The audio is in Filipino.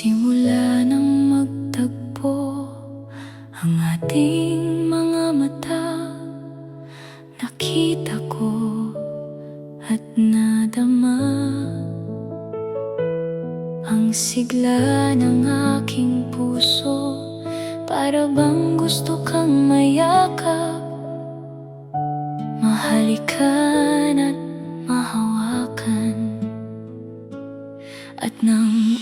Simula nang magtagpo ang ating mga mata, nakita ko at nadama ang sigla ng aking puso. Para bang gusto kang mayakap, mahalikan at mahawakan. At nang